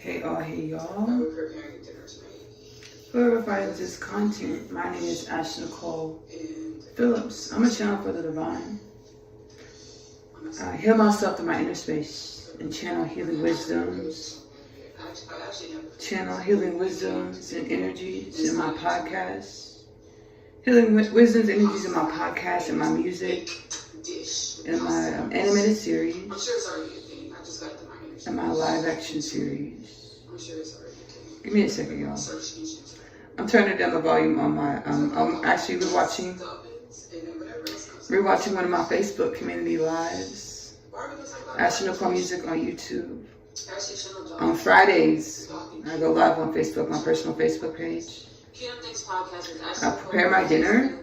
Hey y'all. Whoever finds this content, my name is Ash Nicole Phillips. I'm a channel for the divine. I heal myself through my inner space and channel healing wisdoms. Channel healing wisdoms and energies in my podcast. Healing wisdoms and energies in my podcast and my music. In my animated series. And my live action series. Give me a second, y'all. I'm turning down the volume on my, I'm actually rewatching one of my Facebook community lives. Ash Nicole Music on YouTube. On Fridays, I go live on Facebook, my personal Facebook page. I prepare my dinner.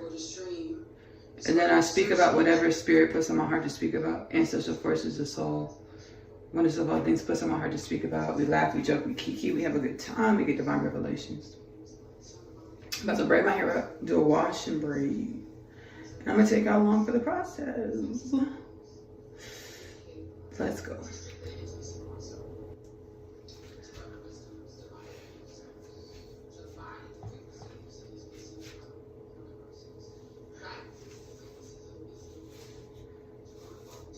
And then I speak about whatever spirit puts on my heart to speak about. Ancestral forces, the soul. Wonders of all things puts on my heart to speak about. We laugh, we joke, we kiki, we have a good time, we get divine revelations. I'm about to braid my hair up, do a wash and braid. And I'm going to take y'all along for the process. Let's go.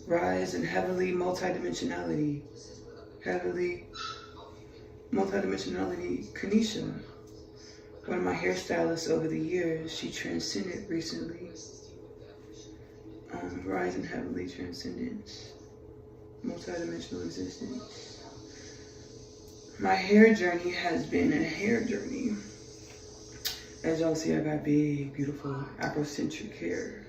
Rise in heavenly multidimensionality. Heavenly multidimensionality. Kanisha, one of my hairstylists over the years, she transcended recently. Rise in heavenly transcendence. Multidimensional existence. My hair journey has been a hair journey. As y'all see, I got big, beautiful, Afrocentric hair.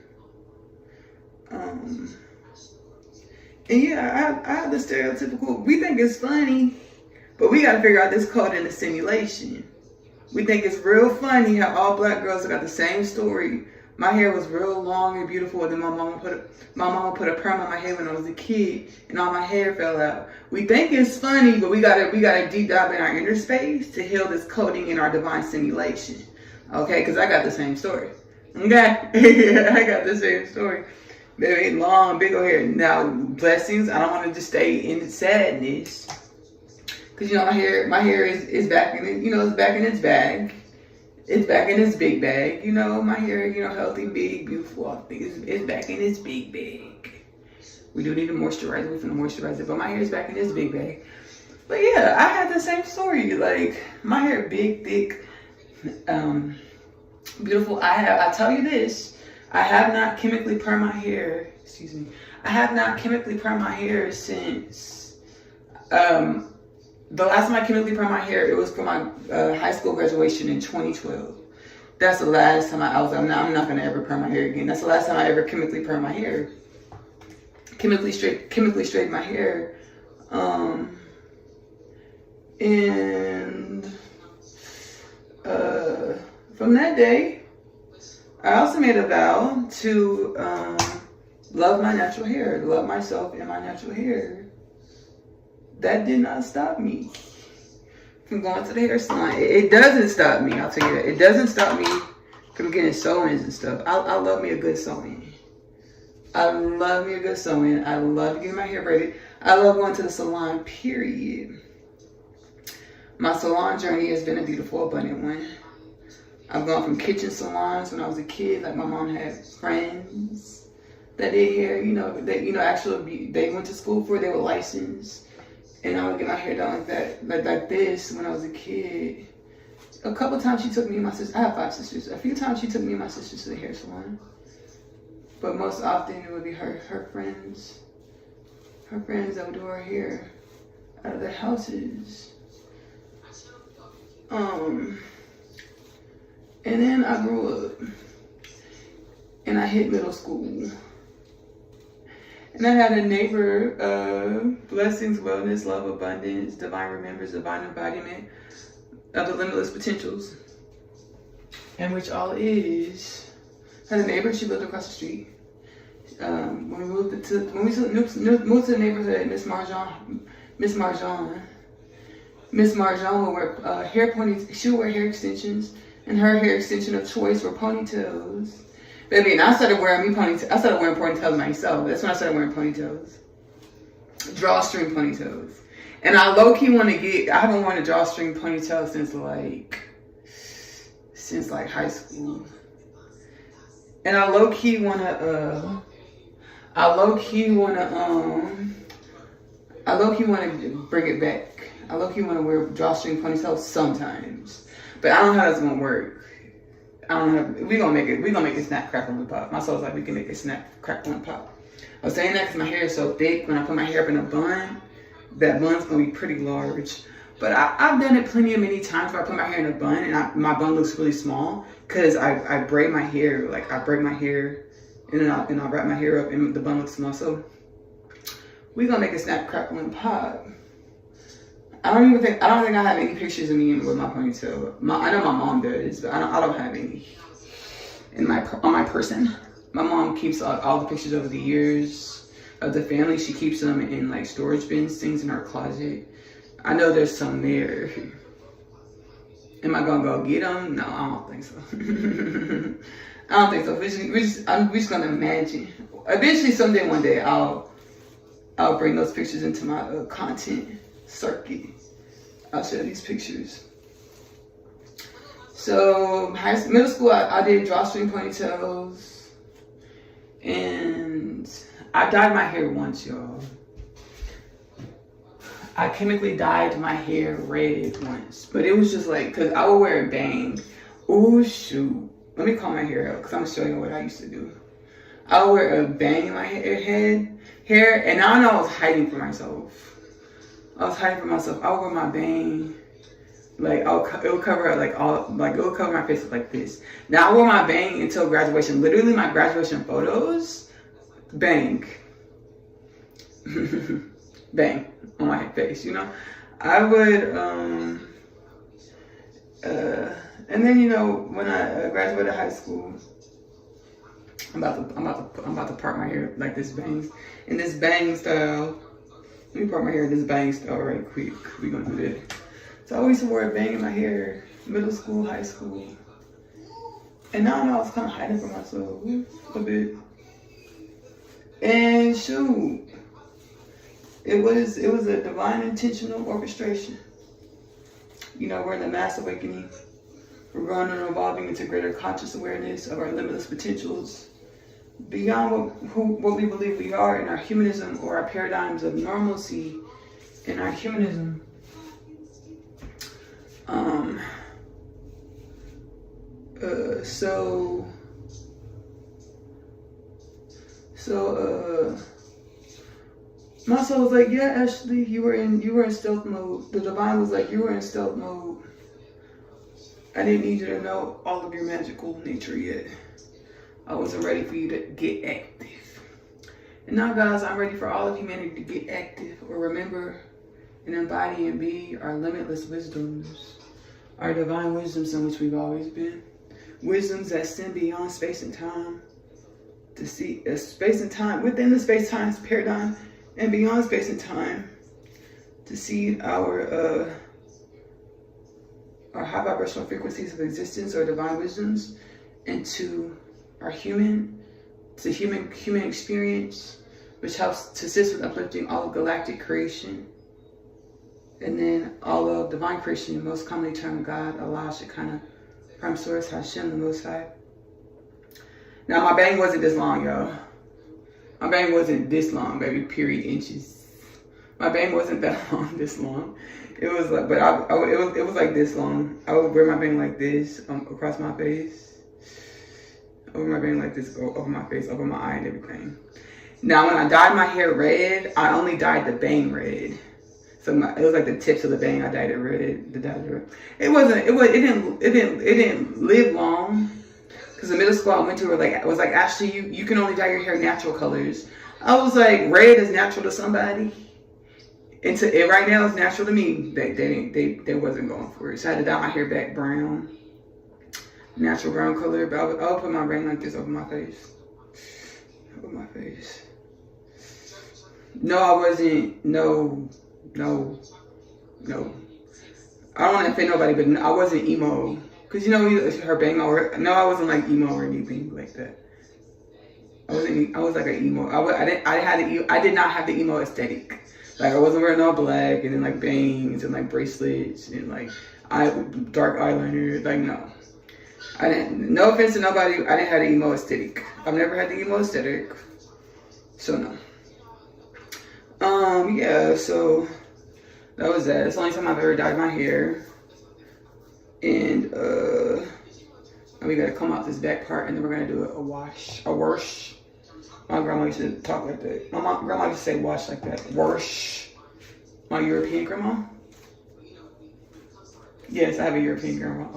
And yeah, I have the stereotypical, we think it's funny, but we got to figure out this code in the simulation. We think it's real funny how all black girls got the same story. My hair was real long and beautiful, and then my mama put a perm on my head when I was a kid, and all my hair fell out. We think it's funny, but we gotta deep dive in our inner space to heal this coding in our divine simulation. Okay, because I got the same story. Okay, yeah, I got the same story. Very long, big old hair. Now, blessings. I don't want to just stay in sadness, cause you know my hair is back in it. You know, it's back in its bag. It's back in its big bag. You know, my hair. You know, healthy, big, beautiful. I think it's back in its big bag. We do need to moisturize. We're gonna moisturize it, but my hair is back in its big bag. But yeah, I had the same story. Like my hair, big, thick, beautiful. I tell you this. I have not chemically permed my hair, excuse me. I have not chemically permed my hair since, the last time I chemically permed my hair, it was for my high school graduation in 2012. That's the last time I was like, no, I'm not gonna ever perm my hair again. That's the last time I ever chemically permed my hair. Chemically straightened my hair. And from that day, I also made a vow to love my natural hair, love myself in my natural hair. That did not stop me from going to the hair salon. It doesn't stop me, I'll tell you that. It doesn't stop me from getting sew-ins and stuff. I love me a good sew-in. I love me a good sew-in. I love getting my hair braided. I love going to the salon, period. My salon journey has been a beautiful, abundant one. I've gone from kitchen salons when I was a kid. Like my mom had friends that did hair, actually they went to school for it, they were licensed. And I would get my hair done like that, like this when I was a kid. A couple times she took me and my sister, I have 5 sisters. A few times she took me and my sisters to the hair salon. But most often it would be her friends that would do her hair out of their houses. And then I grew up and I hit middle school. And I had a neighbor, blessings, wellness, love, abundance, divine remembrance, divine embodiment of the limitless potentials. And which all is, had a neighbor, she lived across the street. When we moved to the neighborhood, Miss Marjan would wear hair ponytails. She would wear hair extensions. And her hair extension of choice were ponytails. Baby, and I started wearing ponytails myself. That's when I started wearing ponytails. Drawstring ponytails. And I low-key want to I haven't worn a drawstring ponytail since like high school. And I low-key want to bring it back. I low-key want to wear drawstring ponytails sometimes. But I don't know how that's going to work. We're going to make it snap, crackle, and pop. My soul's like, we can make it snap, crackle, and pop. I was saying that because my hair is so thick. When I put my hair up in a bun, that bun's going to be pretty large. But I've done it many times where I put my hair in a bun and my bun looks really small because I braid my hair. Like I braid my hair and I'll wrap my hair up and the bun looks small. So we're going to make it snap, crackle, and pop. I don't think I have any pictures of me with my ponytail. I know my mom does, but I don't have any on my person. My mom keeps all the pictures over the years of the family. She keeps them in like storage bins, things in her closet. I know there's some there. Am I gonna go get them? No, I don't think so. I don't think so. We're just gonna imagine. Eventually, someday, one day, I'll bring those pictures into my content circuit. I'll share these pictures. So, middle school, I did drawstring ponytails, and I dyed my hair once, y'all. I chemically dyed my hair red once, but it was just like, because I would wear a bang. Ooh, shoot. Let me comb my hair out, because I'm going to show you what I used to do. I would wear a bang in my hair, and I know I was hiding from myself. I would wear my bang, like, it would cover, it would cover my face like this. Now, I wore my bang until graduation. Literally, my graduation photos, bang. Bang on my face, you know. I would and then, you know, when I graduated high school, I'm about to part my hair like this bang in this bang style. Let me part my hair in this bang style right quick. We gonna do that. So I always used to wear a bang in my hair, middle school, high school, and now I know I was kind of hiding from myself a bit. And shoot. It was a divine intentional orchestration. You know, we're in the mass awakening. We're growing and evolving into greater conscious awareness of our limitless potentials beyond what we believe we are in our humanism or our paradigms of normalcy in our humanism. My soul was like, yeah, Ashley, you were in stealth mode. The divine was like, you were in stealth mode. I didn't need you to know all of your magical nature yet. I wasn't ready for you to get active. And now, guys, I'm ready for all of humanity to get active or remember and embody and be our limitless wisdoms, our divine wisdoms in which we've always been. Wisdoms that stem beyond space and time to see space and time within the space-time paradigm and beyond space and time to see our high vibrational frequencies of existence or divine wisdoms into our human experience, which helps to assist with uplifting all of galactic creation, and then all of divine creation, most commonly termed God, Allah, Shekinah, Prime Source, Hashem, the Most High. Now, my bang wasn't this long, y'all. My bang wasn't this long, baby, period, inches. My bang wasn't that long, this long. It was like, but it was like this long. I would wear my bang like this, across my face. Over my bang like this, over my face, over my eye and everything. Now, when I dyed my hair red, I only dyed the bang red. So it was like the tips of the bang, I dyed it red, It didn't live long. Because the middle school I went to was like, Ashley, you can only dye your hair natural colors. I was like, red is natural to somebody. And right now it's natural to me. They wasn't going for it. So I had to dye my hair back brown. Natural brown color. But I would put my bang like this over my face. Over my face. No, I wasn't. No. I don't want to offend nobody, but I wasn't emo. Because, you know, her bang over. No, I wasn't like emo or anything like that. I was like an emo. I did not have the emo aesthetic. Like I wasn't wearing all black and then like bangs and like bracelets and like dark eyeliner. Like no. I didn't, no offense to nobody, I didn't have the emo aesthetic. I've never had the emo aesthetic. So no. Yeah, so that was that. It's the only time I've ever dyed my hair. And we gotta come out this back part and then we're gonna do a wash. My grandma used to talk like that. My grandma used to say wash like that. Wash. My European grandma. Yes, I have a European grandma,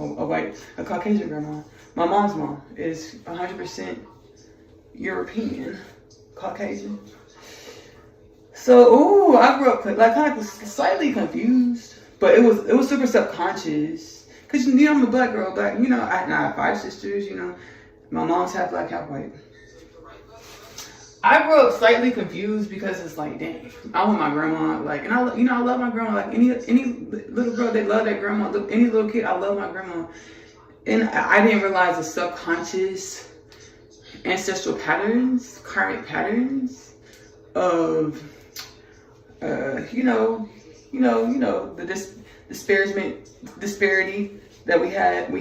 a Caucasian grandma. My mom's mom is 100% European, Caucasian. So, I grew up like kind of slightly confused, but it was super subconscious. Cause you know I'm a black girl, I have 5 sisters. My mom's half black, half white. I grew up slightly confused because it's like, dang, I want my grandma, like, and I love my grandma, like any little girl, they love their grandma. Any little kid, I love my grandma. And I didn't realize the subconscious ancestral patterns, karmic patterns of, the disparity that we had,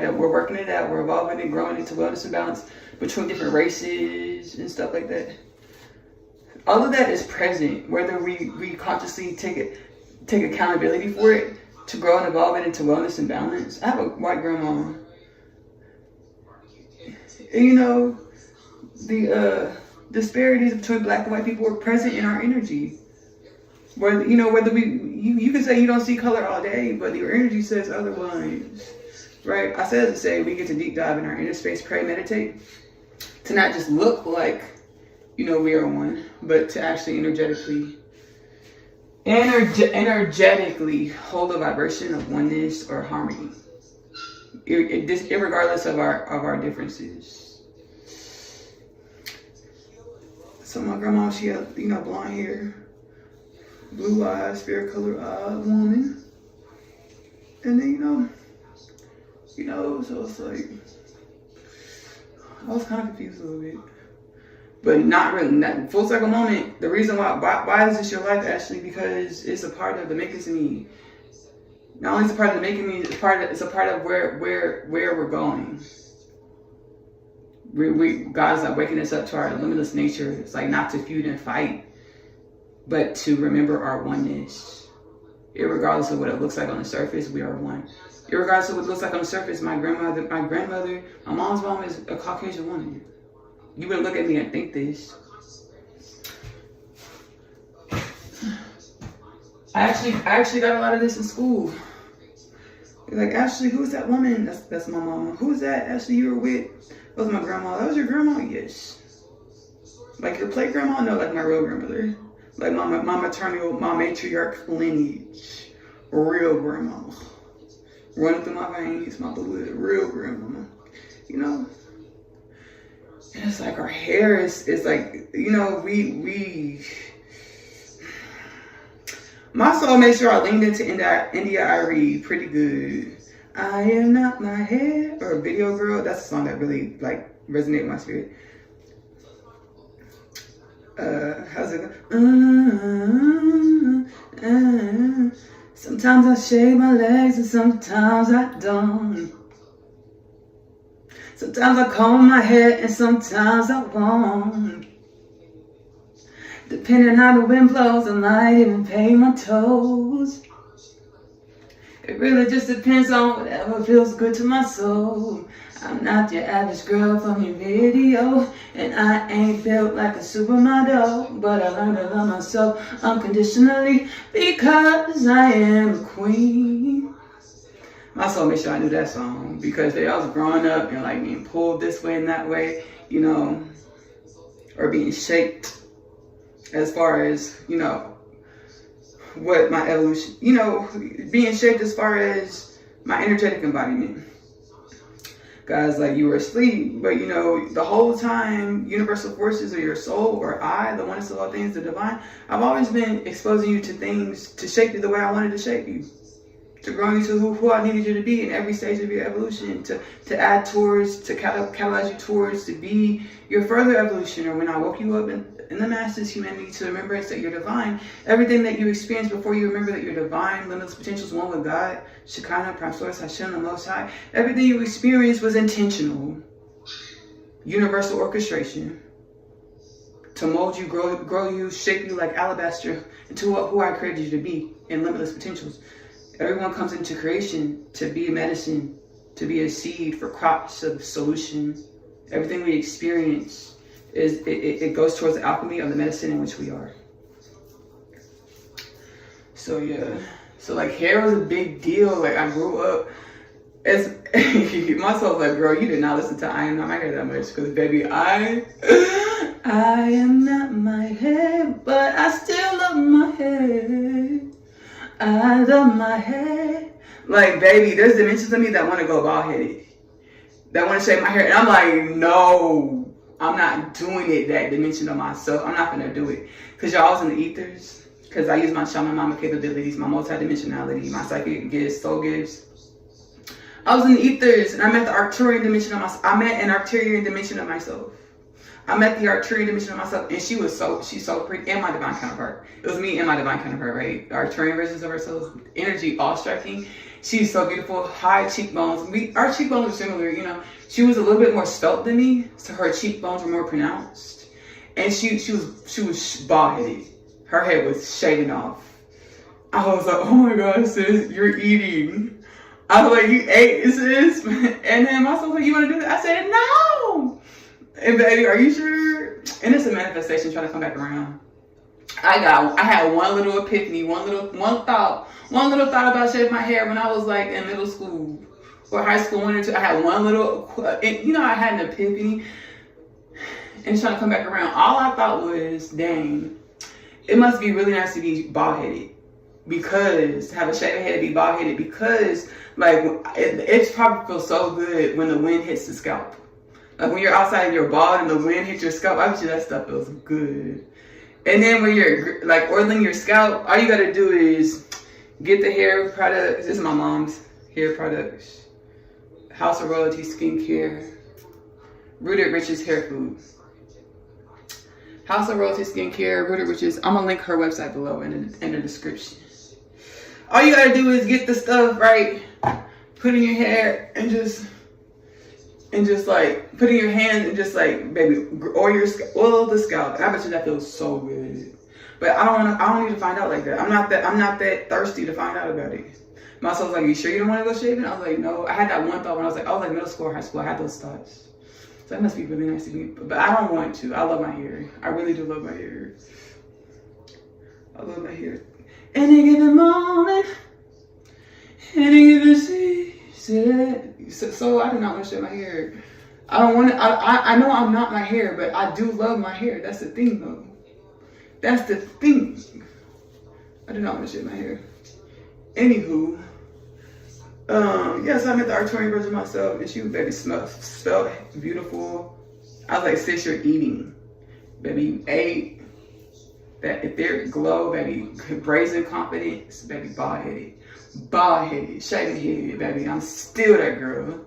that we're working it out, we're evolving and growing into wellness and balance between different races and stuff like that. All of that is present, whether we consciously take accountability for it to grow and evolve it into wellness and balance. I have a white grandma. And, the disparities between black and white people are present in our energy. Whether you can say you don't see color all day, but your energy says otherwise, right? I said to say we get to deep dive in our inner space, pray, meditate, to not just look like, we are one, but to actually energetically hold a vibration of oneness or harmony, regardless of our differences. So my grandma, she had, blonde hair, blue eyes, spirit color woman. And then, so it's like, I was kind of confused a little bit. But not really, full circle moment. The reason why is this your life, Ashley? Because it's a part of the makings of me. Not only is it a part of the making me, it's a part of where we're going. God's like waking us up to our limitless nature. It's like not to feud and fight, but to remember our oneness. Irregardless of what it looks like on the surface, we are one. Irregardless of what it looks like on the surface, my grandmother, my mom's mom is a Caucasian woman. You would look at me and think this. I actually got a lot of this in school. They're like, Ashley, who's that woman? That's my mama. Who's that, Ashley, you were with? That was my grandma. That was your grandma? Yes. Like your play grandma? No, like my real grandmother. Like my matriarch lineage. Real grandma. Running through my veins, my blood. Real grandma. And it's like our hair is like, my soul made sure I leaned into India Arie pretty good. I am not my hair, or Video Girl. That's a song that really like resonated with my spirit. How's it go? Sometimes I shave my legs and sometimes I don't. Sometimes I comb my hair and sometimes I won't. Depending on how the wind blows, I might even paint my toes. It really just depends on whatever feels good to my soul. I'm not your average girl from your video, and I ain't built like a supermodel, but I learned to love myself unconditionally because I am a queen. My soul made sure I knew that song because I was growing up and like being pulled this way and that way, or being shaped as far as, what my evolution, being shaped as far as my energetic embodiment. Guys, like you were asleep, but the whole time, universal forces or your soul or I, the oneness of all things, the divine, I've always been exposing you to things to shape you the way I wanted to shape you. To grow you to who I needed you to be in every stage of your evolution, to add towards, to catalyze you towards, to be your further evolution. Or when I woke you up in the Master's humanity to remembrance that you're divine. Everything that you experienced before you remember that you're divine, limitless potentials, one with God, Shekinah, Prime Source, Hashem, the Most High. Everything you experienced was intentional. Universal orchestration to mold you, grow you, shape you like alabaster into who I created you to be in limitless potentials. Everyone comes into creation to be a medicine, to be a seed for crops of solution. Everything we experience it goes towards the alchemy of the medicine in which we are. So yeah, so like hair was a big deal. Like I grew up as myself, like, girl, you did not listen to I Am Not My Hair that much, because baby, I am not my hair, but I still love my hair. I love my hair. Like, baby, there's dimensions of me that want to go bald-headed, that want to shave my hair, and I'm like, no, I'm not doing it. That dimension of myself, I'm not gonna do it, because y'all was in the ethers, because I use my shaman mama capabilities, my multidimensionality, my psychic gifts, soul gifts. I was in the ethers, and I met the Arcturian dimension of myself. I met an Arcturian dimension of myself. I met the Arcturian dimension of myself, and she's so pretty, and my divine counterpart. It was me and my divine counterpart, right? The Arcturian versions of ourselves, energy, all striking. She's so beautiful, high cheekbones. Our cheekbones are similar, you know. She was a little bit more svelte than me, so her cheekbones were more pronounced. And she was bald-headed. Her head was shaven off. I was like, oh my God, sis, you're eating. I was like, you ate, sis? And then my soul was like, you want to do that? I said, no. And baby, are you sure? And it's a manifestation trying to come back around. I had one little epiphany, one little thought about shaving my hair when I was like in middle school or high school, 1 or 2. I had one little, you know, I had an epiphany, and it's trying to come back around. All I thought was, dang, it must be really nice to be bald-headed, because to have a shaved head, to be bald-headed, because like it probably feels so good when the wind hits the scalp. Like when you're outside and you're bald and the wind hits your scalp, I bet you that stuff feels good. And then when you're like oiling your scalp, all you gotta do is get the hair products. This is my mom's hair products. House of Royalty Skincare. Rooted Riches Hair Food. House of Royalty Skincare, Rooted Riches. I'm gonna link her website below in the description. All you gotta do is get the stuff right, put in your hair, and just like put in your hands and just like, baby, oil the scalp. I bet you that feels so good. But I don't need to find out like that. I'm not that thirsty to find out about it. My soul's like, you sure you don't want to go shaving? I was like, no. I had that one thought when I was like middle school or high school. I had those thoughts. So that must be really nice to me. But I don't want to. I love my hair. I really do love my hair. I love my hair. Any given moment, any given season. So I do not want to shave my hair. I don't want to. I know I'm not my hair, but I do love my hair. That's the thing, though. That's the thing. I do not want to shave my hair. Anywho, yes, I met the Arcturian version of myself, and she was, baby, smelled beautiful. I was like, sis, you're eating. Baby, you ate. That etheric glow, baby, brazen confidence, baby, bald-headed, shaven head, baby. I'm still that girl.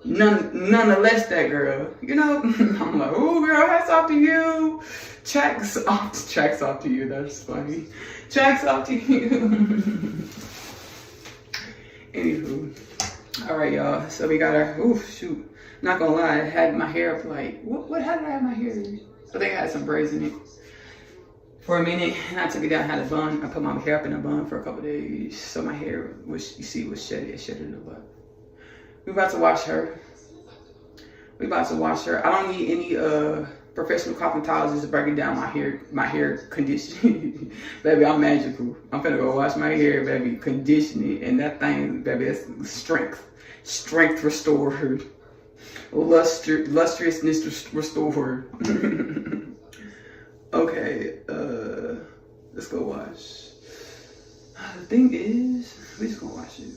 Nonetheless, that girl. You know, I'm like, oh, girl, hats off to you. Tracks off to you. That's funny. Tracks off to you. Anywho, all right, y'all. So we got our. Ooh, shoot. Not gonna lie, I had my hair up like what? How did I have my hair? I think I had some braids in it for a minute, and I took it down, had a bun. I put my hair up in a bun for a couple days, so my hair was, you see, was shedded. It shedded a lot. We're about to wash her. I don't need any professional cosmetologist to break it down my hair condition. Baby, I'm magical. I'm finna go wash my hair, baby, condition it, and that thing, baby, that's strength restored, lustriousness restored. Okay, let's go wash. The thing is, we just gonna wash it.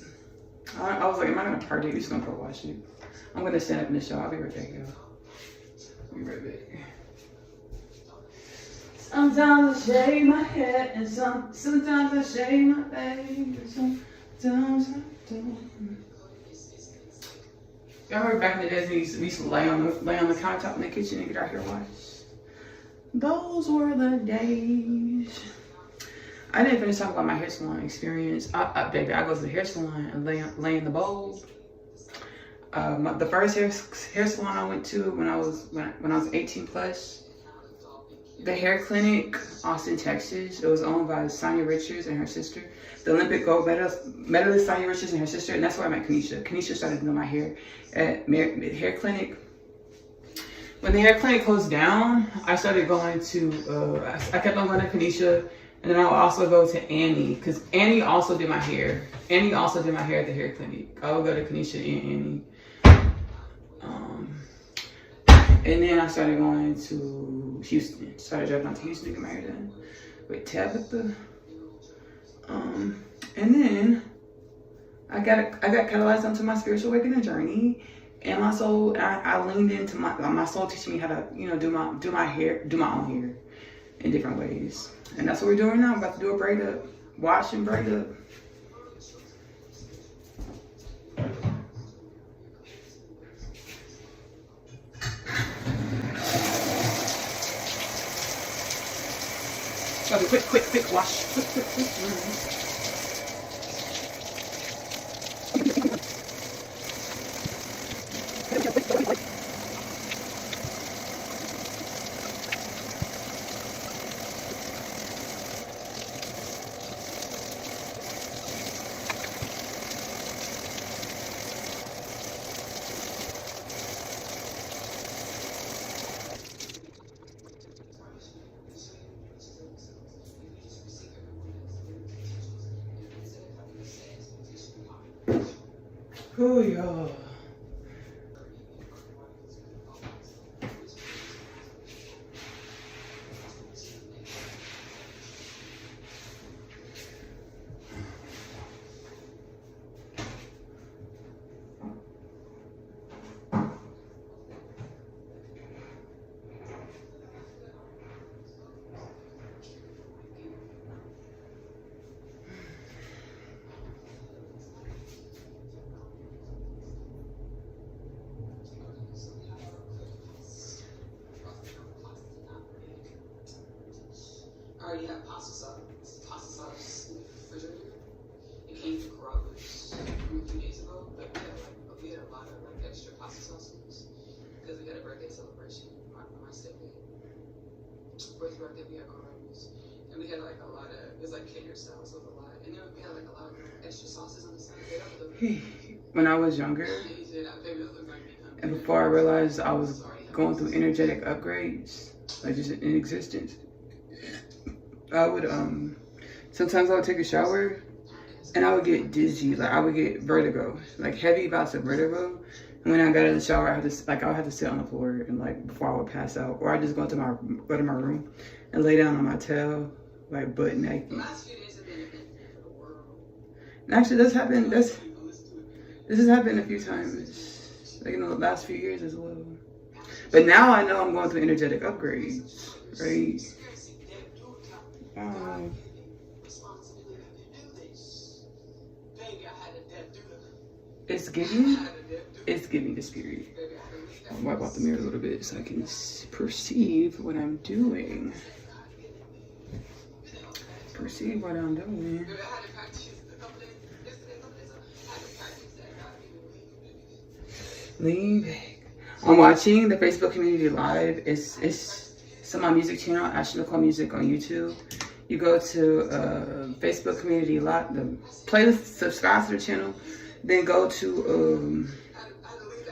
I was like, am I gonna party? We just gonna go wash it. I'm gonna stand up in the shower. I'll be right back, y'all. Be right back. Sometimes I shave my head, and sometimes I shave my face, and sometimes I don't. Y'all heard back in the days we used to lay on the countertop in the kitchen and get our hair washed. Those were the days. I didn't finish talking about my hair salon experience. Baby, I go to the hair salon and lay in the bowl. The first hair salon I went to when I was 18 plus, the hair clinic, Austin, Texas. It was owned by Sonia Richards and her sister, the Olympic gold medalist Sonia Richards and her sister, and that's where I met Kanisha. Kanisha started doing my hair at hair clinic. When the hair clinic closed down, I started going to. I kept on going to Kanisha. And then I would also go to Annie, because Annie also did my hair. Annie also did my hair at the hair clinic. I would go to Kanisha and Annie. And then I started going to Houston. Started driving out to Houston to get my hair done with Tabitha. And then I got catalyzed onto my spiritual awakening journey. And my soul, I leaned into my soul teaching me how to, do my own hair in different ways. And that's what we're doing now. I'm about to do a braid up. Wash and braid up. Okay, quick wash. Quick. Oh, y'all. I already had pasta sauce in the refrigerator. It came to Kroger's a few days ago, but we had a lot of extra pasta sauces because we had a birthday celebration. My sibling, birthday, we had Kroger's, and we had a lot of, it was caterer style, so it was a lot, and then we had a lot of extra sauces on the side. When I was younger, and before I realized I was going through energetic upgrades, just in existence, I would sometimes I would take a shower and I would get dizzy, I would get vertigo, heavy bouts of vertigo. And when I got in the shower, I would have to sit on the floor and before I would pass out, or I just go to my room and lay down on my tail, butt naked. And actually, this has happened a few times, in the last few years as well. But now I know I'm going through energetic upgrades, right? It's giving the spirit. I'll wipe out the mirror a little bit so I can perceive what I'm doing. Lean back. I'm watching the Facebook community live. It's on my music channel, Ashley Nicole Music on YouTube. You go to Facebook community live, the playlist, subscribe to the channel, then go to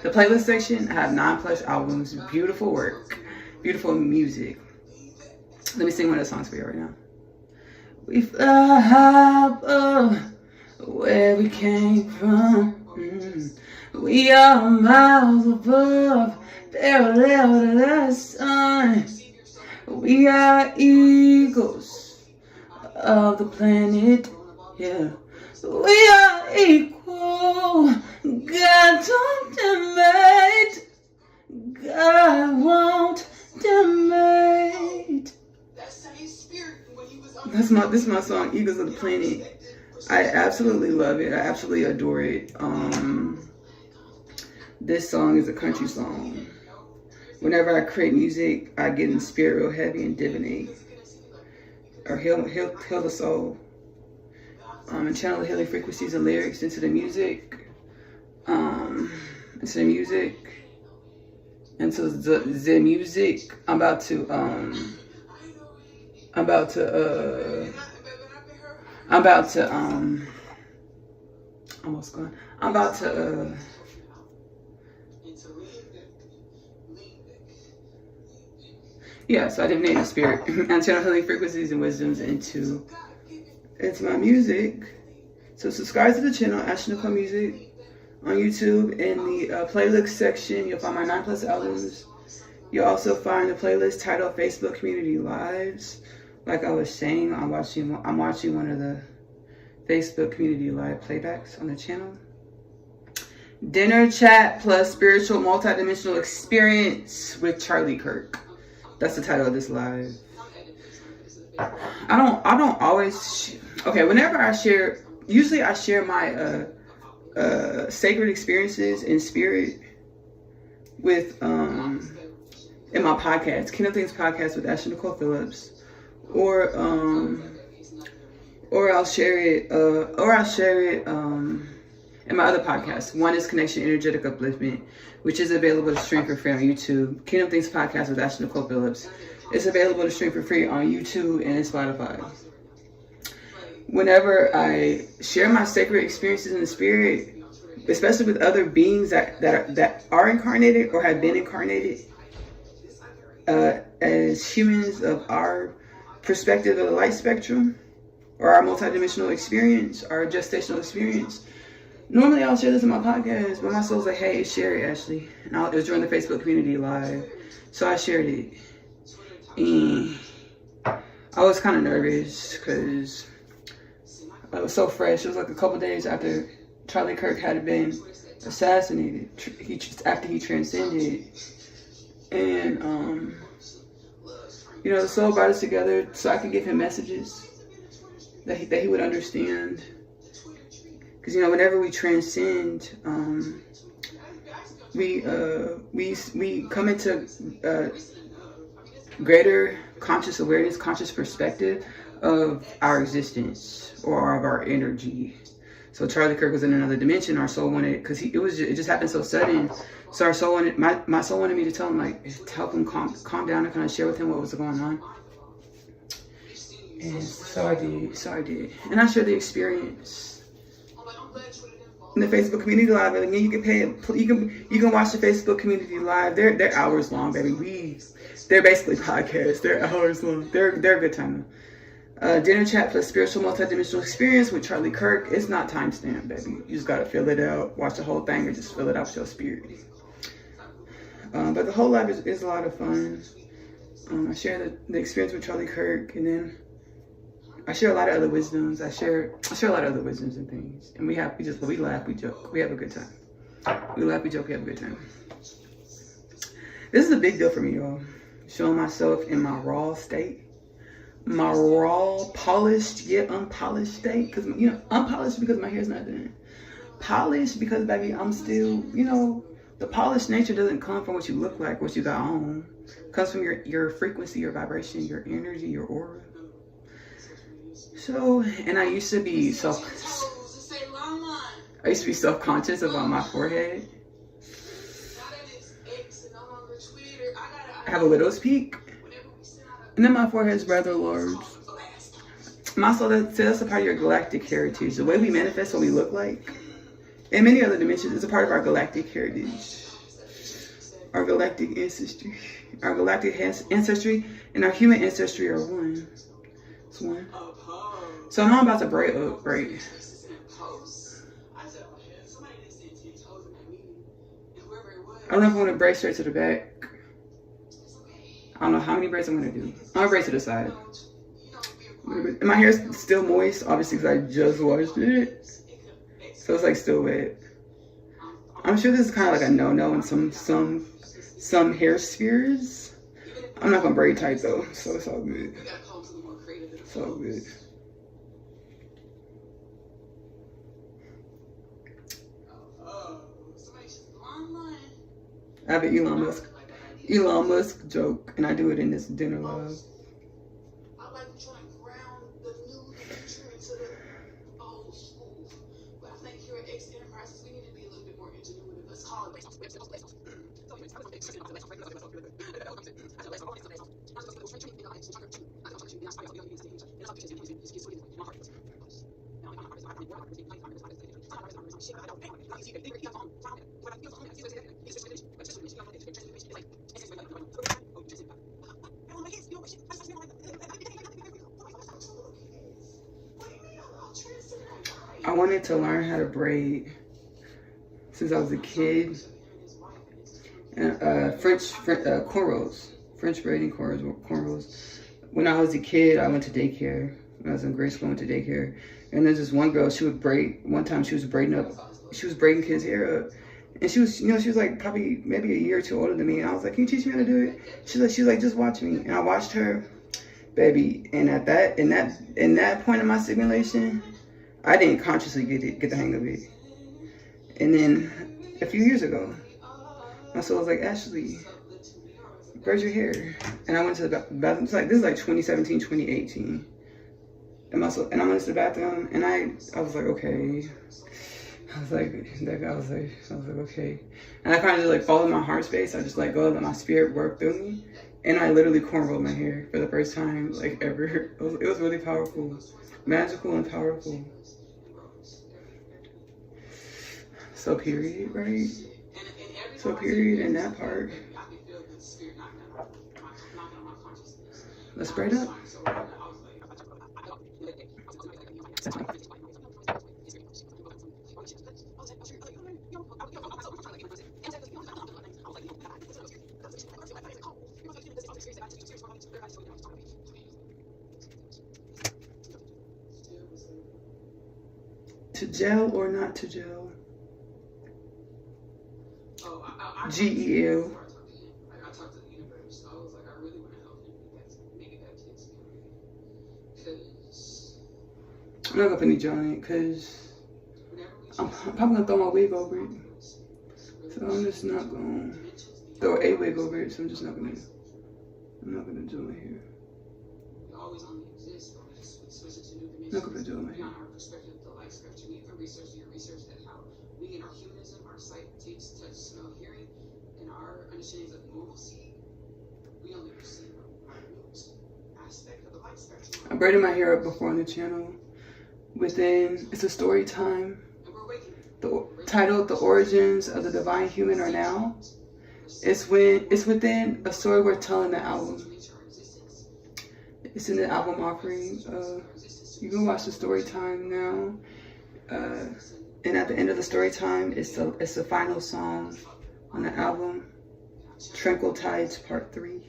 the playlist section. I have 9+ albums, beautiful work, beautiful music. Let me sing one of the songs for you right now. We fly above where we came from. We are miles above, parallel to the sun. We are eagles of the planet, yeah. We are equal. God don't dimate. God won't dimate. This is my song, Eagles of the Planet. I absolutely love it. I absolutely adore it. This song is a country song. Whenever I create music, I get in spirit real heavy and divinate, or heal the soul, and channel the healing frequencies and lyrics into the music, into the music. I'm about to yeah, so I divinate the spirit and channel healing frequencies and wisdoms into my music. So subscribe to the channel, Ashley Nicole Music, on YouTube. In the playlist section, you'll find my 9+ albums. You'll also find the playlist titled Facebook Community Lives. Like I was saying, I'm watching one of the Facebook Community Live playbacks on the channel. Dinner Chat plus Spiritual Multidimensional Experience with Charlie Kirk. That's the title of this live. I don't always, okay, whenever I share, usually I share my sacred experiences in spirit with in my podcast, Kingdom Things Podcast with Ashley Nicole Phillips, or I'll share it in my other podcast. One is Connection Energetic Upliftment, which is available to stream for free on YouTube. Kingdom Things Podcast with Ashley Nicole Phillips. It's available to stream for free on YouTube and Spotify. Whenever I share my sacred experiences in the spirit, especially with other beings that are incarnated or have been incarnated, as humans of our perspective of the light spectrum, or our multidimensional experience, our gestational experience, normally I'll share this in my podcast, but my soul's like, hey, share it, Ashley. And it was during the Facebook Community Live, so I shared it. And I was kind of nervous because it was so fresh. It was like a couple days after Charlie Kirk had been assassinated, after he transcended. And, the soul brought us together so I could give him messages that he would understand. Because, whenever we transcend, we come into greater conscious awareness, conscious perspective of our existence or of our energy. So Charlie Kirk was in another dimension. Our soul wanted, because it just happened so sudden. So our soul wanted, my soul wanted me to tell him, to help him calm down and kind of share with him what was going on. And so I did. And I shared the experience in the Facebook Community Live. And again, you can watch the Facebook Community Live. They're hours long, baby. They're basically podcasts. They're hours long. They're a good time. Dinner Chat plus Spiritual Multidimensional Experience with Charlie Kirk. It's not timestamped, baby. You just gotta fill it out, watch the whole thing, or just fill it out with your spirit. But the whole live is a lot of fun. I share the experience with Charlie Kirk, and then I share a lot of other wisdoms. I share a lot of other wisdoms and things. And we laugh, we joke, we have a good time. We laugh, we joke, we have a good time. This is a big deal for me, y'all. Showing myself in my raw state. My raw, polished, yet unpolished state. Because, unpolished because my hair's not done. Polished because, baby, I'm still, the polished nature doesn't come from what you look like, what you got on. It comes from your frequency, your vibration, your energy, your aura. So, and I used to be self-conscious about my forehead. I have a widow's peak. And then my forehead's rather large. My soul says that's a part of your galactic heritage. The way we manifest what we look like, in many other dimensions, is a part of our galactic heritage. Our galactic ancestry. Our galactic ancestry and our human ancestry are one. It's one. So I'm about to braid up. I don't know if I want to braid straight to the back. I don't know how many braids I'm going to do. I'm going to braid to the side. And my hair's still moist, obviously, because I just washed it. So it's still wet. I'm sure this is kind of like a no-no in some hair spheres. I'm not going to braid tight, though, so it's all good. It's all good. I have an Elon Musk Elon Musk joke, and I do it in this dinner love. I like to try and ground the new future into the old school. But I think here at X Enterprises, we need to be a little bit more ingenuitive. Let's call it. I wanted to learn how to braid since I was a kid. And French cornrows, French braiding cornrows. When I was a kid, I went to daycare. When I was in grade school, I went to daycare. And there's this one girl, she would braid. One time she was braiding kids' hair up. And she was, she was like probably maybe a year or two older than me. And I was like, can you teach me how to do it? She was like, just watch me. And I watched her, baby. And at in that point in my simulation, I didn't consciously get the hang of it. And then a few years ago, my soul was like, Ashley, braid your hair. And I went to the bathroom. This is like 2017, 2018. And I went to the bathroom, and I was like, okay. I was like, okay. And I kind of just like followed my heart space. I just let go and let my spirit work through me. And I literally cornrowed my hair for the first time like ever. It was really powerful, magical and powerful. So period, right? So period in that part. Let's braid up. To gel or not to gel? GEL. I talked to the universe. I was like, I really want to help him make that kid's because I'm not gonna put any gel in it because I'm probably gonna throw my wig over it. So I'm just not gonna throw a wig over it. So I'm not gonna do my hair. I'm not gonna do my hair. We in our humanism, our sight, taste, touch, smell, hearing, and our understandings of normalcy, we only perceive our root aspect of the light spectrum. I braided my hair up before on the channel. It's a story time. Titled "The Origins of the Divine Human Are Now." It's within a story worth telling. The album. It's in the album offering. You can watch the story time now. And at the end of the story time, it's the final song on the album, Tranquil Tides Part 3.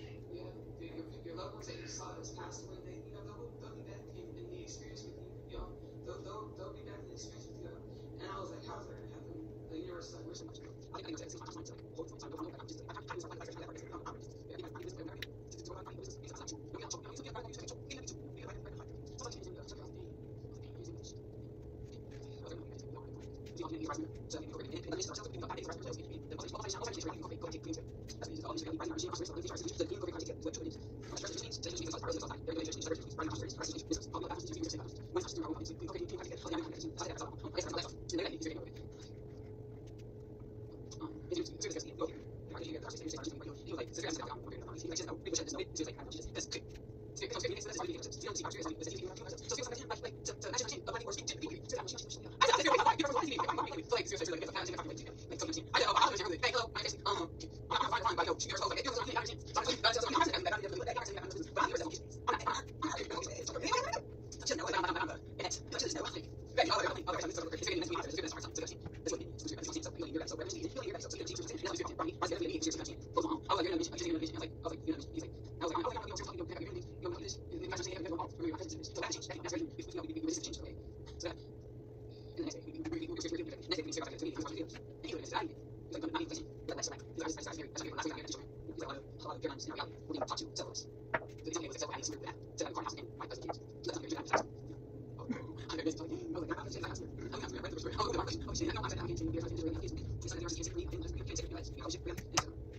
Your loved ones that you saw that's passed away, they'll be back in the experience with you. They'll be back in the experience with you. And I was like, how's that going to happen? The universe is like, we're so much.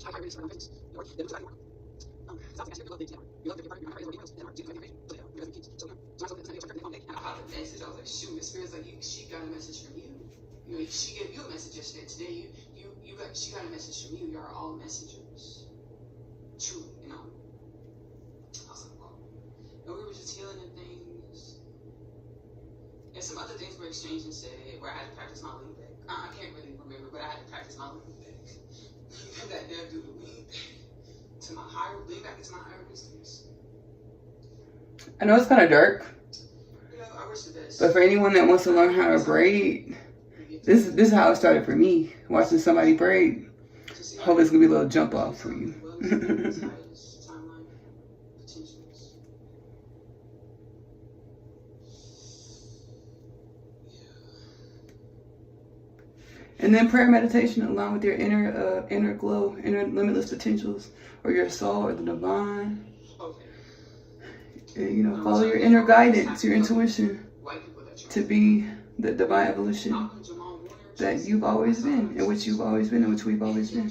Message. I was like, shoot, Miss Spears, like she got a message from you. You know, she gave you a message yesterday. Today, she got a message from you. You are all messengers. Truly, you know. I was like, wow. And we were just healing and things. And some other things were exchanged and said where I had to practice my lean back. I can't really remember, but I had to practice my lean back. That damn dude lean back to my higher, lean back into my higher wisdoms. I know it's kind of dark, You know, I wish the best. but for anyone that wants to learn how to braid, this is how it started for me. Watching somebody braid. Hope it's gonna be a little jump off for you. And then prayer meditation along with your inner glow, inner limitless potentials, or your soul, or the divine. And, you know, follow your inner guidance, your intuition, to be the divine evolution that you've always been, in which you've always been, in which we've always been.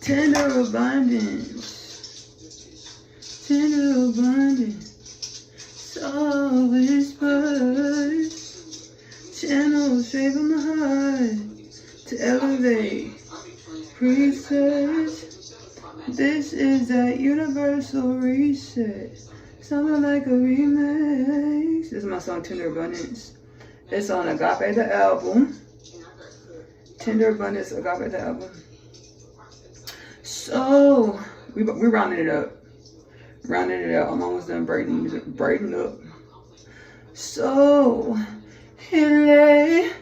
Tender abundance, tender abundance, soul whispers, channel straight from the heart to elevate, research. This is that universal reset, something like a remix. This is my song Tender Abundance. It's on Agape the album. Tender Abundance, Agape the album. So we're rounding it up. Rounding it up. I'm almost done braiding up. So here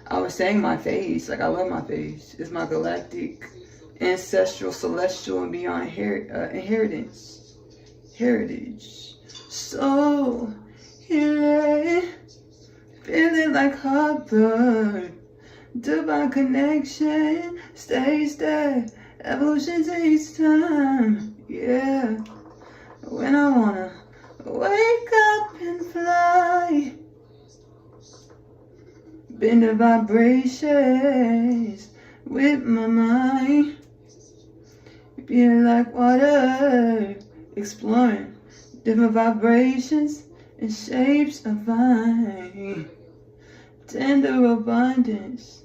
I was saying my face, like I love my face. It's my galactic, ancestral, celestial, and beyond inheritance, heritage. So here, feeling like heartburn, divine connection, stays there. Evolution takes time, yeah. When I wanna wake up and fly, bend the vibrations with my mind. Being like water, exploring different vibrations and shapes of vine. Tender abundance.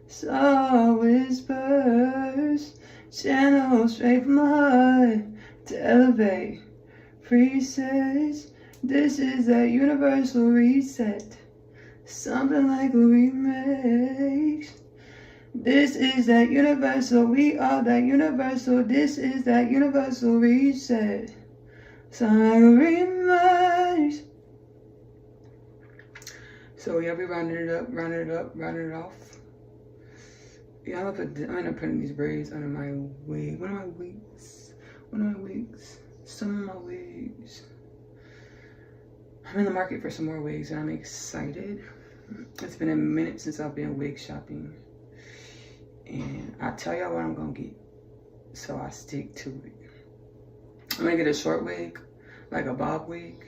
Soul whispers, channel straight from my heart to elevate, presets. This is that universal reset, something like a remix. This is that universal, we are that universal. This is that universal reset, something like a remix. So yeah, we rounding it up, rounding it off. Yeah, I'm gonna end up putting these braids under my wig. One of my wigs. Some of my wigs. I'm in the market for some more wigs and I'm excited. It's been a minute since I've been wig shopping. And I'll tell y'all what I'm gonna get. So I stick to it. I'm gonna get a short wig, like a bob wig,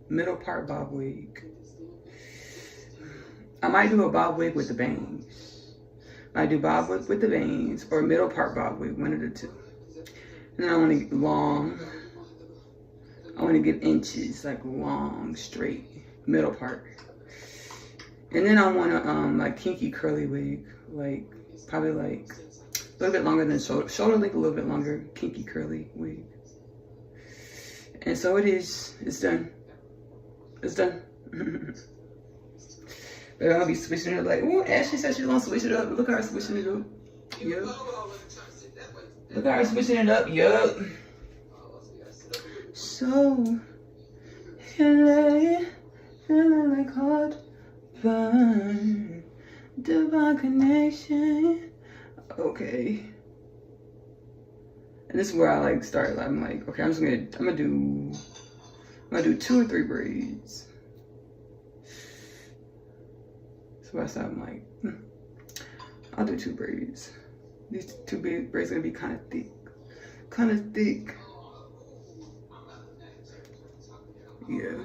middle part bob wig. I might do a bob wig with the bangs. I do bob wig with the bangs, or middle part bob wig, one of the two. And then I want to get long. I want to get inches, like long, straight, middle part. And then I want to like kinky curly wig, like probably like a little bit longer than shoulder length, a little bit longer, kinky curly wig. And so it is. It's done. It's done. But I'll be switching it like, ooh, Ashley said she's gonna switch it up. Look at her switching it up. Yup. Look at her switching it up. Yup. So, feeling like hot fun, divine connection. Okay. And this is where I like start. I'm like, okay, I'm gonna do 2 or 3 braids. So I start, I'm like, I'll do 2 braids. These 2 big braids are gonna be kind of thick. Yeah.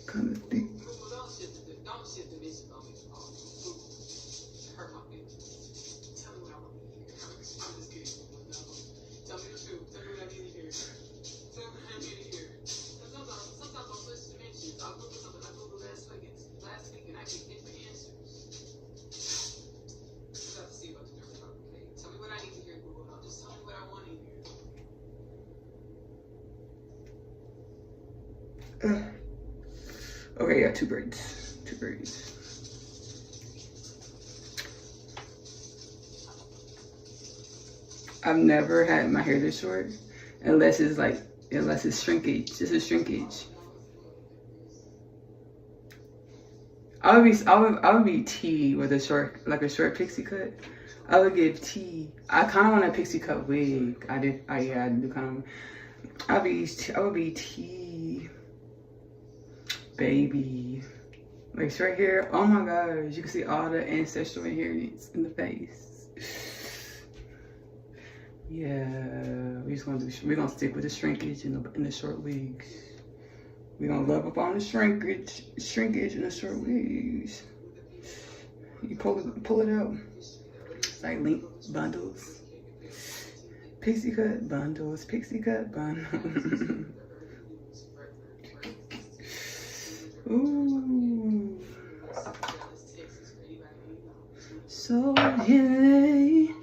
Kind of thick. Okay, yeah, 2 braids. 2 braids. I've never had my hair this short unless it's shrinkage. This is shrinkage. I would be T with a short pixie cut. I would give T. I kind of want a pixie cut wig. I do kind of. I would be T. Baby, like right here. Oh my gosh, you can see all the ancestral inheritance in the face. Yeah, we're gonna stick with the shrinkage in the short wigs. We're gonna love up on the shrinkage in the short wigs. You pull it out. It's like link bundles. Pixie cut bundles. Ooh. So healing.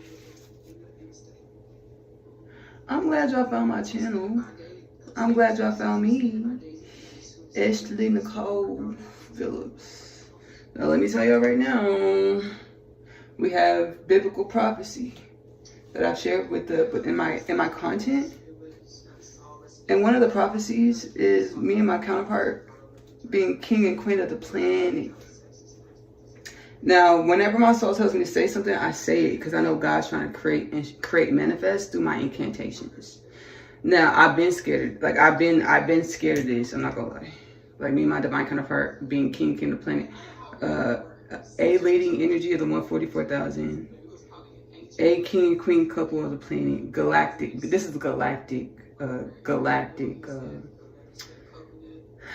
I'm glad y'all found my channel. I'm glad y'all found me. Ashley Nicole Phillips. Now let me tell you right now, we have biblical prophecy that I've shared in my content. And one of the prophecies is me and my counterpart being king and queen of the planet. Now, whenever my soul tells me to say something, I say it because I know God's trying to create manifest through my incantations. Now, I've been scared. I've been scared of this. I'm not gonna lie. Like me and my divine counterpart being king of the planet. A leading energy of the 144,000. A king and queen couple of the planet. Galactic. This is galactic.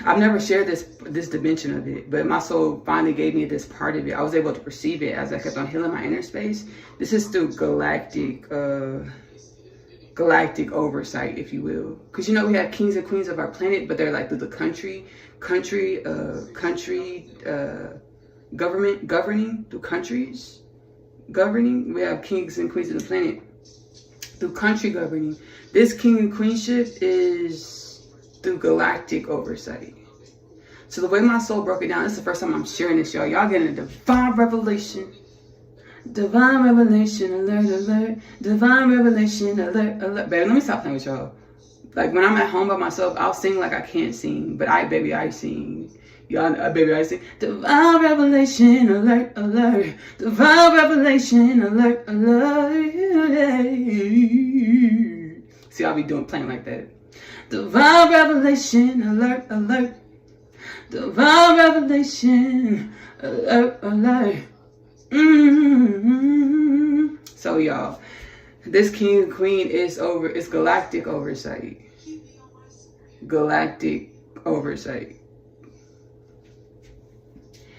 I've never shared this dimension of it, but my soul finally gave me this part of it. I was able to perceive it as I kept on healing my inner space. This is through galactic oversight, if you will. Because you know we have kings and queens of our planet, but they're like through the government governing through countries governing. We have kings and queens of the planet through country governing. This king and queenship is through galactic oversight. So the way my soul broke it down, this is the first time I'm sharing this, y'all. Y'all getting a divine revelation. Divine revelation alert, alert. Divine revelation alert, alert. Baby, let me stop playing with y'all. Like when I'm at home by myself, I'll sing like I can't sing, but I sing. Y'all, baby, I sing. Divine revelation alert, alert. Divine revelation alert, alert. See, I'll be playing like that. Divine revelation alert, alert. Divine revelation alert, alert. So y'all, This king and queen is it's galactic oversight. Galactic oversight.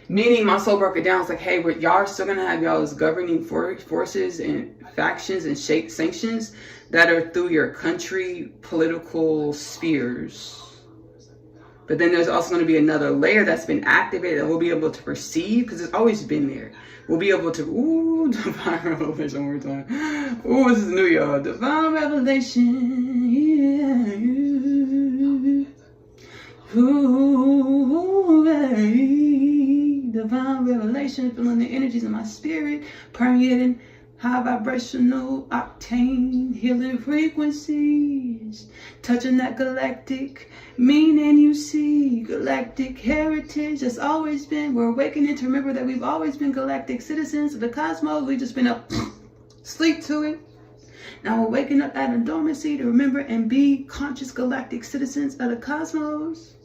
Meaning my soul broke it down. It's like, hey, y'all are still going to have y'all's governing forces and factions and sanctions that are through your country political spheres. But then there's also going to be another layer that's been activated that we'll be able to perceive because it's always been there. We'll be able to, divine revelation one more time. This is new, y'all. Divine revelation. Yeah. Divine revelation, feeling the energies in my spirit, permeating high vibrational octane, healing frequencies, touching that galactic meaning you see, galactic heritage that's always been. We're awakening to remember that we've always been galactic citizens of the cosmos. We've just been up, sleep to it. Now we're waking up out of dormancy to remember and be conscious galactic citizens of the cosmos.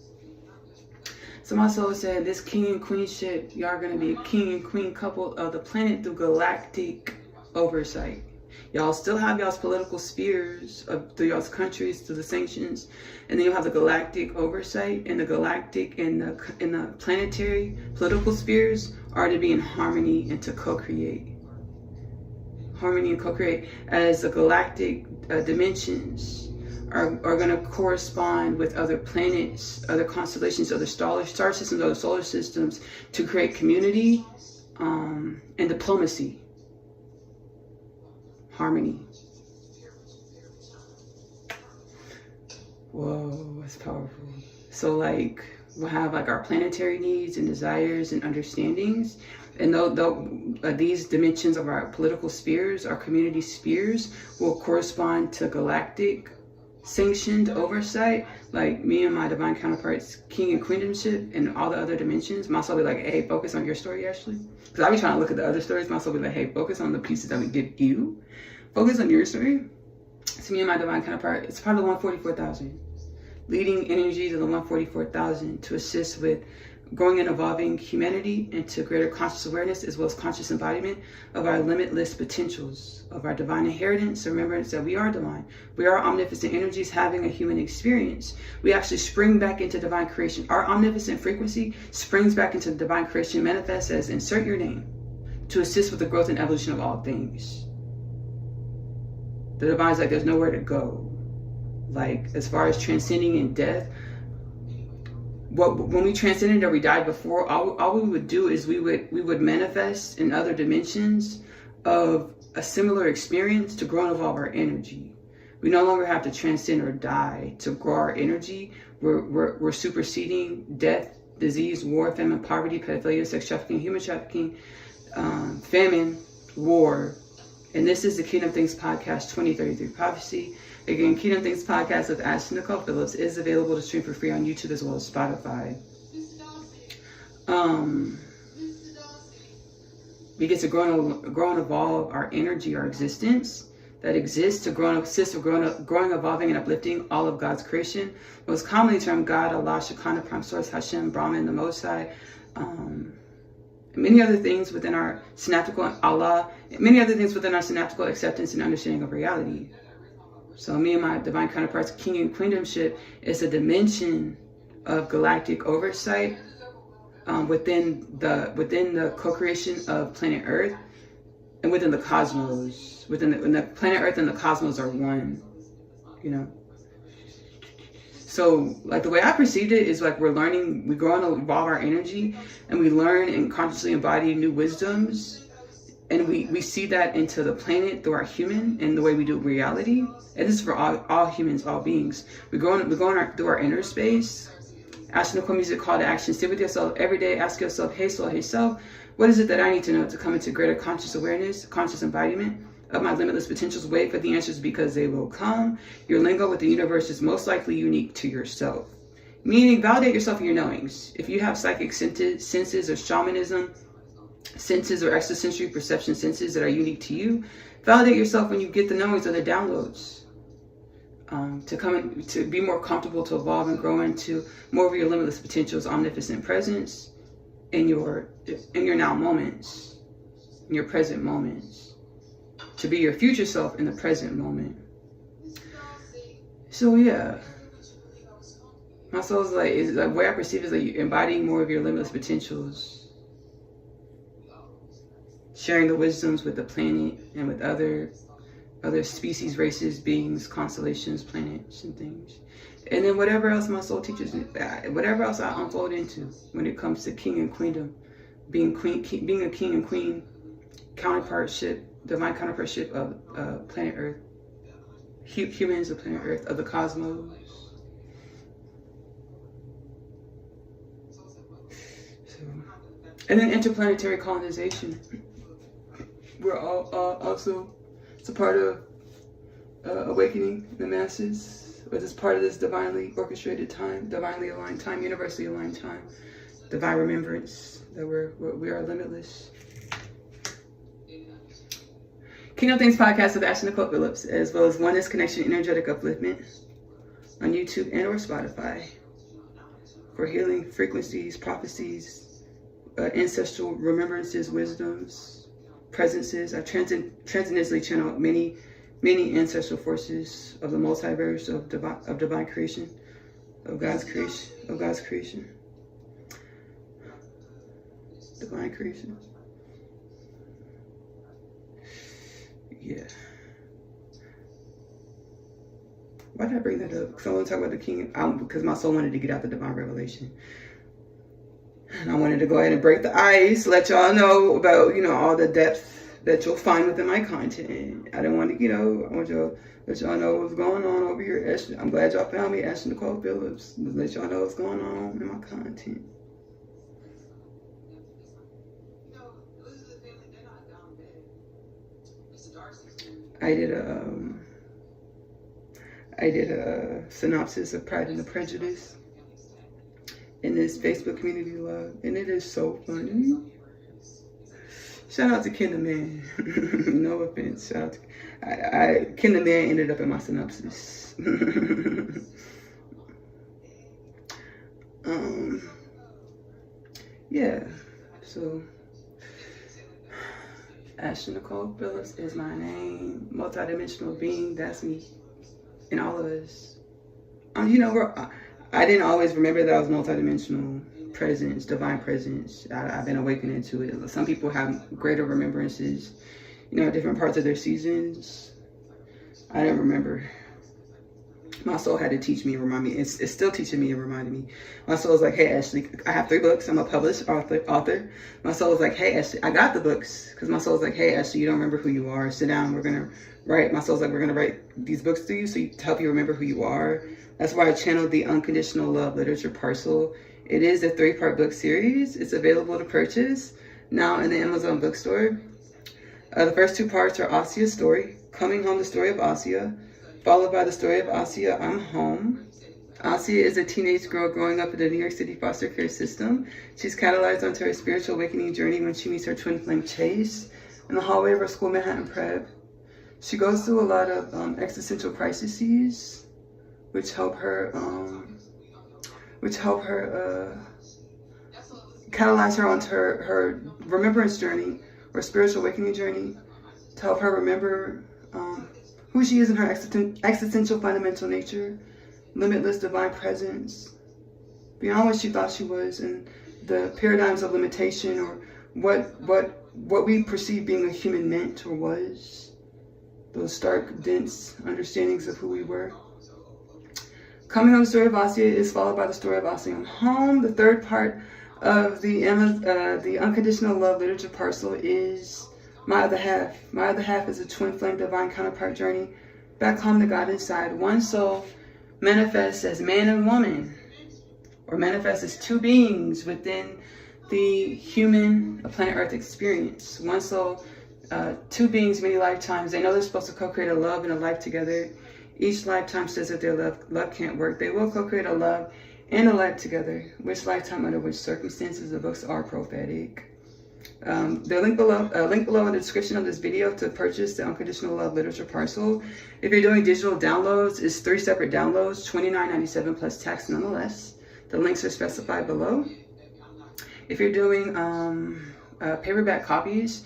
So my soul said, this king and queen shit, y'all are going to be a king and queen couple of the planet through galactic oversight. Y'all still have y'all's political spheres through y'all's countries, through the sanctions. And then you'll have the galactic oversight, and the galactic and the planetary political spheres are to be in harmony and to co-create. Harmony and co-create as the galactic dimensions are going to correspond with other planets, other constellations, other star systems, other solar systems to create community and diplomacy. Harmony. Whoa, that's powerful. So like we'll have like our planetary needs and desires and understandings. And these dimensions of our political spheres, our community spheres, will correspond to galactic sanctioned oversight. Like me and my divine counterparts, king and queendomship, and all the other dimensions. My soul be like, hey, focus on your story, Ashley. Because I be trying to look at the other stories. My soul be like, hey, focus on the pieces that we give you. Focus on your story. So me and my divine counterpart, it's part of the 144,000. Leading energies of the 144,000 to assist with growing and evolving humanity into greater conscious awareness as well as conscious embodiment of our limitless potentials, of our divine inheritance, remembrance that we are divine. We are omnipotent energies having a human experience. We actually spring back into divine creation. Our omnipotent frequency springs back into divine creation, manifests as insert your name to assist with the growth and evolution of all things. The divine's like, there's nowhere to go. Like, as far as transcending in death, when we transcended or we died before, all we would do is we would manifest in other dimensions of a similar experience to grow and evolve our energy. We no longer have to transcend or die to grow our energy. We're superseding death, disease, war, famine, poverty, pedophilia, sex trafficking, human trafficking, famine, war. And this is the Kingdom Things Podcast 2033 Prophecy. Again, Kingdom Things Podcast with Ashley Nicole Phillips is available to stream for free on YouTube as well as Spotify. We get to grow and evolve our energy, our existence that exists to grow and assist with growing, evolving, and uplifting all of God's creation. Most commonly termed God, Allah, Shekinah, Prime Source, Hashem, Brahman, the Most High. Many other things within our synaptical Allah, many other things within our synaptical acceptance and understanding of reality. So me and my divine counterparts, king and queendomship, is a dimension of galactic oversight within the co-creation of planet Earth and within the cosmos. When the planet Earth and the cosmos are one, you know. So like the way I perceived it is like we're learning, we grow and evolve our energy, and we learn and consciously embody new wisdoms. And we see that into the planet through our human and the way we do reality. And this is for all humans, all beings. We're going through our inner space. Asking the music, call to action. Sit with yourself every day. Ask yourself, hey soul, hey self, what is it that I need to know to come into greater conscious awareness, conscious embodiment of my limitless potentials? Wait for the answers because they will come. Your lingo with the universe is most likely unique to yourself. Meaning, validate yourself in your knowings. If you have psychic senses or shamanism, senses or extrasensory perception senses that are unique to you, validate yourself when you get the knowings or the downloads to be more comfortable to evolve and grow into more of your limitless potentials, omnipotent presence in your now moments, in your present moments. to be your future self in the present moment. So yeah, my soul's like, is like, where I perceive is like you embodying more of your limitless potentials, sharing the wisdoms with the planet and with other species, races, beings, constellations, planets, and things. And then whatever else my soul teaches me, whatever else I unfold into when it comes to king and queendom, being a king and queen, counterpartship, divine counterpartship of planet Earth, humans of planet Earth, of the cosmos. So, and then interplanetary colonization. We're all also, it's a part of awakening the masses, or it's part of this divinely orchestrated time, divinely aligned time, universally aligned time, divine remembrance that we are limitless. Kingdom Things podcast with Ashley Nicole Phillips, as well as Oneness Connection Energetic Upliftment on YouTube and or Spotify for healing frequencies, prophecies, ancestral remembrances, wisdoms, presences. I transcendentally channel many ancestral forces of the multiverse of divine creation, of God's creation, divine creation. Yeah. Why did I bring that up? Because I want to talk about the king. Because my soul wanted to get out the divine revelation. And I wanted to go ahead and break the ice, let y'all know about, all the depth that you'll find within my content. I didn't want to, I want y'all let y'all know what's going on over here. I'm glad y'all found me, Ashley Nicole Phillips. Let y'all know what's going on in my content. I did a synopsis of Pride and the Prejudice in this Facebook community love, and it is so funny. Shout out to Ken the Man. No offense. Shout out to Ken the Man ended up in my synopsis. Yeah. So Ashley Nicole Phillips is my name. Multidimensional being, that's me. And all of us. I didn't always remember that I was multidimensional presence, divine presence. I've been awakening to it. Some people have greater remembrances, at different parts of their seasons. I didn't remember. My soul had to teach me and remind me. It's still teaching me and reminding me. My soul was like, hey, Ashley, I have 3 books. I'm a published author. My soul was like, hey, Ashley, I got the books. Because my soul was like, hey, Ashley, you don't remember who you are. Sit down. We're going to write. My soul's like, we're going to write these books to you to help you remember who you are. That's why I channeled the Unconditional Love Literature Parcel. It is a 3-part book series. It's available to purchase now in the Amazon bookstore. The first 2 parts are Asia's story, Coming Home, the story of Asia, followed by the story of Asia, I'm Home. Asia is a teenage girl growing up in the New York City foster care system. She's catalyzed onto her spiritual awakening journey when she meets her twin flame Chase in the hallway of her school, Manhattan Prep. She goes through a lot of existential crises, which help her catalyze her onto her remembrance journey or spiritual awakening journey, to help her remember who she is in her existential fundamental nature, limitless divine presence, beyond what she thought she was, and the paradigms of limitation, or what we perceive being a human meant or was, those stark, dense understandings of who we were. Coming Home, the story of Asia is followed by the story of Asia, I'm Home. The 3rd part of the Unconditional Love Literature Parcel is My Other Half. My Other Half is a twin flame divine counterpart journey back home to God inside. One soul manifests as man and woman, or manifests as 2 beings within the human planet Earth experience. One soul, 2 beings, many lifetimes. They know they're supposed to co-create a love and a life together. Each lifetime says that their love can't work. They will co-create a love and a life together. Which lifetime, under which circumstances, the books are prophetic. The link below in the description of this video to purchase the Unconditional Love Literature Parcel. If you're doing digital downloads, it's 3 separate downloads, $29.97 plus tax nonetheless. The links are specified below. If you're doing paperback copies,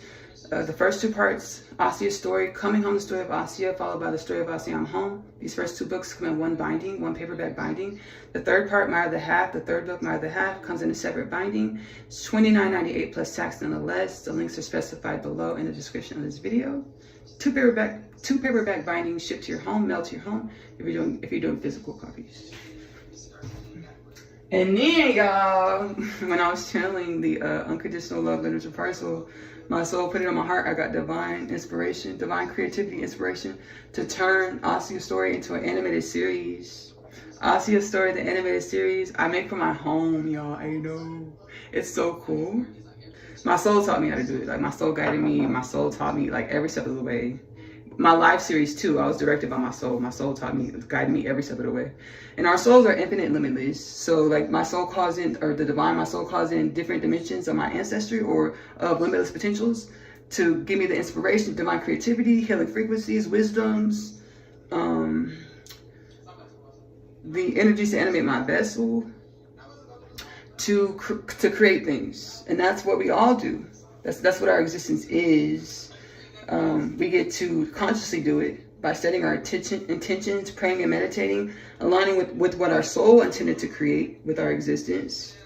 The first 2 parts, Asia's story, Coming Home, the story of Asia, followed by the story of Asia, I'm Home. These first 2 books come in one binding, one paperback binding. The third part, My Other Half, the third book, My Other Half, comes in a separate binding. It's $29.98 plus tax nonetheless. The links are specified below in the description of this video. 2 paperback bindings shipped to your home, mailed to your home if you're doing physical copies. And then, y'all, when I was channeling the unconditional love literature parcel, my soul put it on my heart. I got divine inspiration, divine creativity, inspiration to turn Asia's story into an animated series. Asia's story, the animated series, I make for my home, y'all. I know. It's so cool. My soul taught me how to do it. Like, my soul guided me. My soul taught me, like, every step of the way. My live series, too, I was directed by my soul. My soul taught me, guided me every step of the way. And our souls are infinite and limitless. So, like, my soul calls in, or the divine, my soul calls in different dimensions of my ancestry or of limitless potentials to give me the inspiration, divine creativity, healing frequencies, wisdoms, the energies to animate my vessel, to create things. And that's what we all do. That's what our existence is. We get to consciously do it by setting our intentions, praying and meditating, aligning with what our soul intended to create with our existence,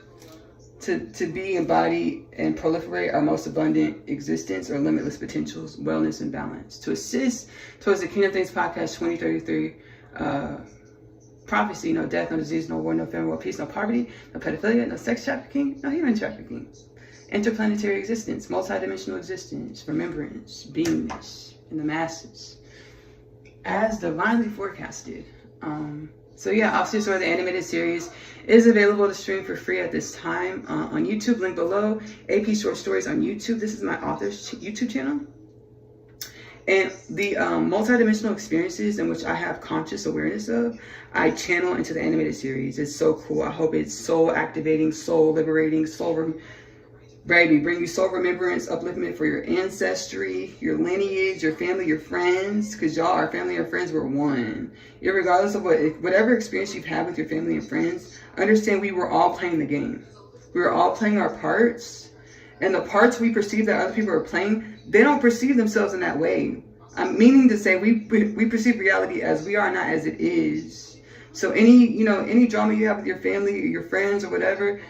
to be, embody, and proliferate our most abundant existence or limitless potentials, wellness, and balance. To assist towards the Kingdom Things Podcast 2033 prophecy, no death, no disease, no war, no famine, no peace, no poverty, no pedophilia, no sex trafficking, no human trafficking. Interplanetary existence, multidimensional existence, remembrance, beingness in the masses, as divinely forecasted. So yeah, Asia's Story, the animated series, is available to stream for free at this time on YouTube. Link below. AP Short Stories on YouTube. This is my author's YouTube channel. And the multidimensional experiences in which I have conscious awareness of, I channel into the animated series. It's so cool. I hope it's soul activating, soul liberating, Braid, bring you soul remembrance, upliftment for your ancestry, your lineage, your family, your friends, because y'all, our family and friends, were one. Irregardless of whatever experience you've had with your family and friends, understand we were all playing the game. We were all playing our parts, and the parts we perceive that other people are playing, they don't perceive themselves in that way. I'm meaning to say we perceive reality as we are, not as it is. So any drama you have with your family or your friends or whatever,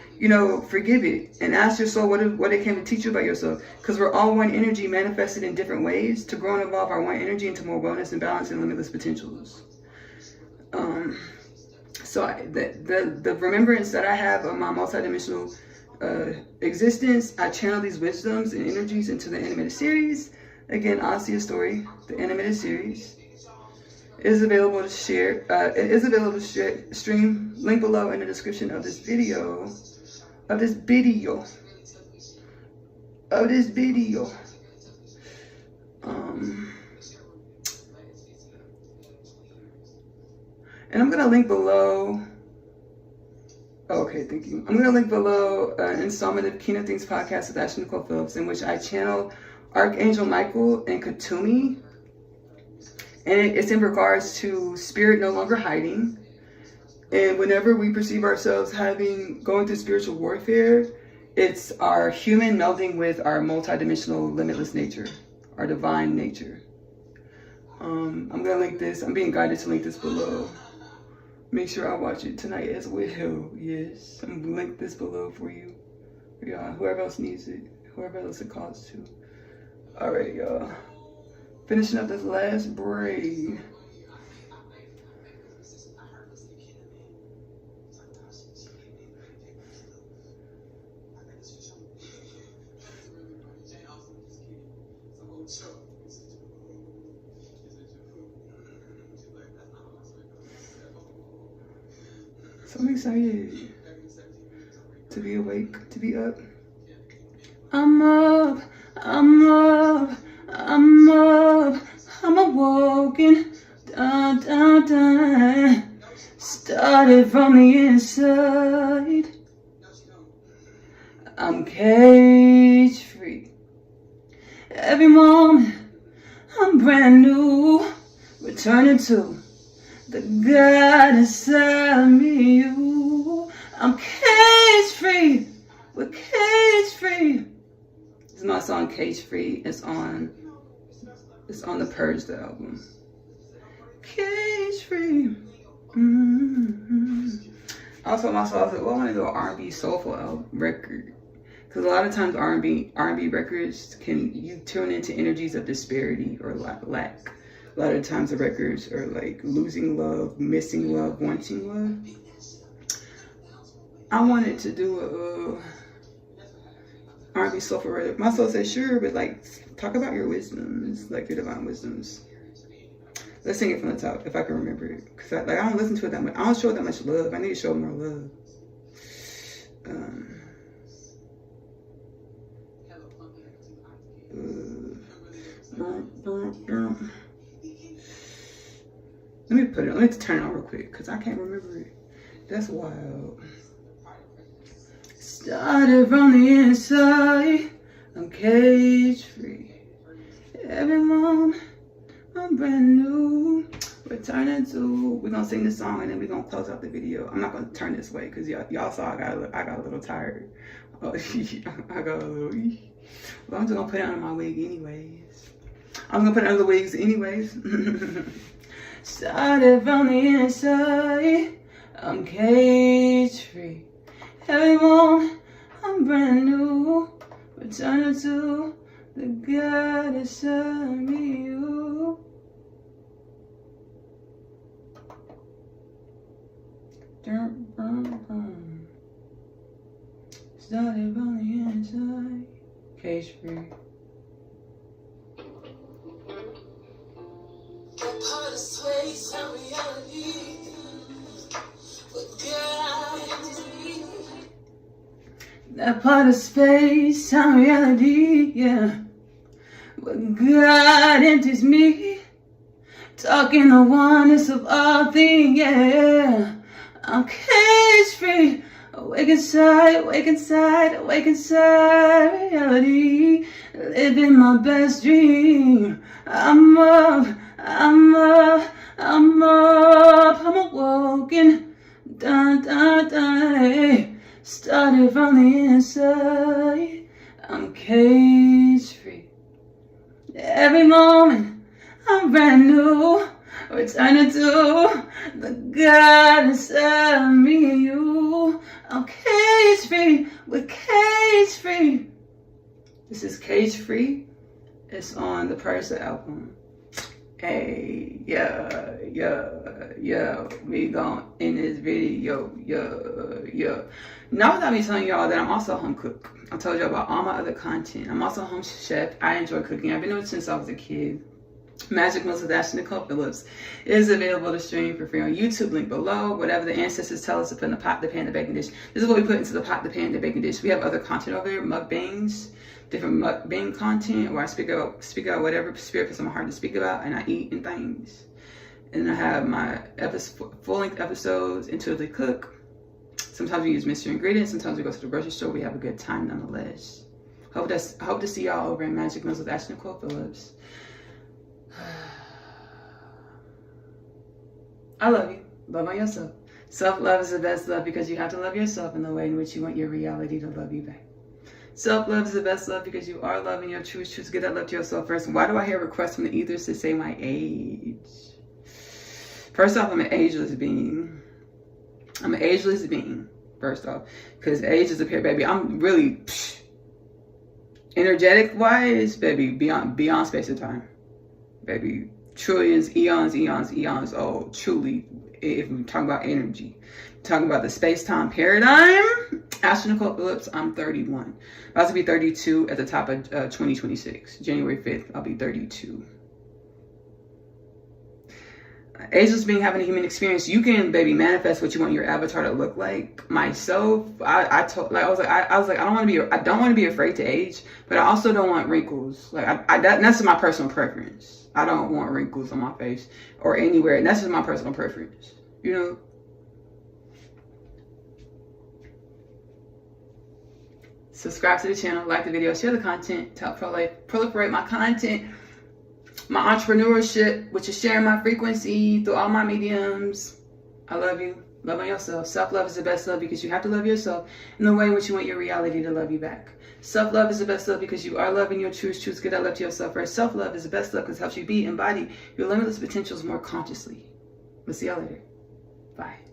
forgive it and ask your soul what it came to teach you about yourself. Because we're all one energy manifested in different ways to grow and evolve our one energy into more wellness and balance and limitless potentials. So the remembrance that I have of my multidimensional existence, I channel these wisdoms and energies into the animated series. Again, Asia's Story, the animated series, is available to share. It is available to stream. Link below in the description of this video. And I'm gonna link below. Okay, thank you. I'm gonna link below an installment of Kingdom Things Podcast with Ashley Nicole Phillips, in which I channel Archangel Michael and Katumi. And it's in regards to spirit no longer hiding. And whenever we perceive ourselves going through spiritual warfare, it's our human melding with our multidimensional limitless nature, our divine nature. I'm gonna link this. I'm being guided to link this below. Make sure I watch it tonight as well. Yes, I'm gonna link this below for you. For y'all, whoever else needs it, whoever else it calls to. All right, y'all. Finishing up this last braid. So I'm excited to be awake, to be up. I'm up, I'm up, I'm up, I'm awoken, dun, dun, dun. Started from the inside. I'm cage free. Every moment I'm brand new, returning to the God inside me, you. I'm cage free, we're cage free. There's is my song Cage Free. It's on the Purge album. Cage Free. I told myself, I was like, well, I want to do an R&B soulful record. Because a lot of times R&B records you tune into energies of disparity or lack. A lot of times the records are like losing love, missing love, wanting love. I wanted to do a R&B soulful record. My soul said, sure, but like, talk about your wisdoms, like your divine wisdoms. Let's sing it from the top, if I can remember it. Because I don't listen to it that much. I don't show it that much love. I need to show more love. Let me turn it on real quick, because I can't remember it. That's wild. Started from the inside, I'm cage free. Every moment, I'm brand new. We're gonna sing this song and then we're gonna close out the video. I'm not gonna turn this way because y'all saw I got a little tired. Oh, I got a little. But I'm just gonna put it under my wig anyways. Started from the inside, I'm cage free. Every moment, I'm brand new. Returning to the God inside me, you. Started from the inside, cage free. Part of space and reality, but God is me. That part of space and reality, yeah. But God enters me, talking the oneness of all things, yeah. I'm cage free, awake inside reality, living my best dream. I'm awoken, dun dun dun. Started from the inside, I'm cage free. Every moment, I'm brand new. Returning to the God inside me and you. I'm cage free, we're cage free. This is Cage Free. It's on the Purge album. Hey, yeah. We gon' in this video, yeah. Now without me telling y'all that I'm also a home cook. I told you about all my other content. I'm also a home chef. I enjoy cooking. I've been doing it since I was a kid. Magic Meals with Ashley Nicole Phillips is available to stream for free on YouTube, link below. Whatever the ancestors tell us to put in the pot, the pan, the baking dish. This is what we put into the pot, the pan, the baking dish. We have other content over there, mukbangs, different mukbang content where I speak out whatever spirit puts on my heart to speak about, and I eat and things. And I have my full-length episodes, Intuitively Cook. Sometimes we use mystery ingredients. Sometimes we go to the grocery store. We have a good time nonetheless. Hope to see y'all over in Magic Meals with Ashley Nicole Phillips. I love you. Love on yourself. Self-love is the best love because you have to love yourself in the way in which you want your reality to love you back. Self-love is the best love because you are loving your truth. Choose to get that love to yourself first. Why do I hear requests from the ethers to say my age? First off, I'm an ageless being. First off. Because age is a pair, baby. I'm really, energetic-wise, baby, beyond space and time. Baby, trillions, eons old, truly, if we talk about energy. Talking about the space-time paradigm, Ashley Nicole Phillips, I'm 31. About to be 32 at the top of 2026. January 5th, I'll be 32. Ageless being having a human experience, you can, baby, manifest what you want your avatar to look like. Myself, I was like, I don't want to be afraid to age, but I also don't want wrinkles. Like, that's my personal preference. I don't want wrinkles on my face or anywhere, and that's just my personal preference. You know. Subscribe to the channel, like the video, share the content, to help proliferate my content, my entrepreneurship, which is sharing my frequency through all my mediums. I love you. Love on yourself. Self-love is the best love because you have to love yourself in the way in which you want your reality to love you back. Self-love is the best love because you are loving your truth. Choose to get that love to yourself first. Self-love is the best love because it helps you embody your limitless potentials more consciously. We'll see y'all later. Bye.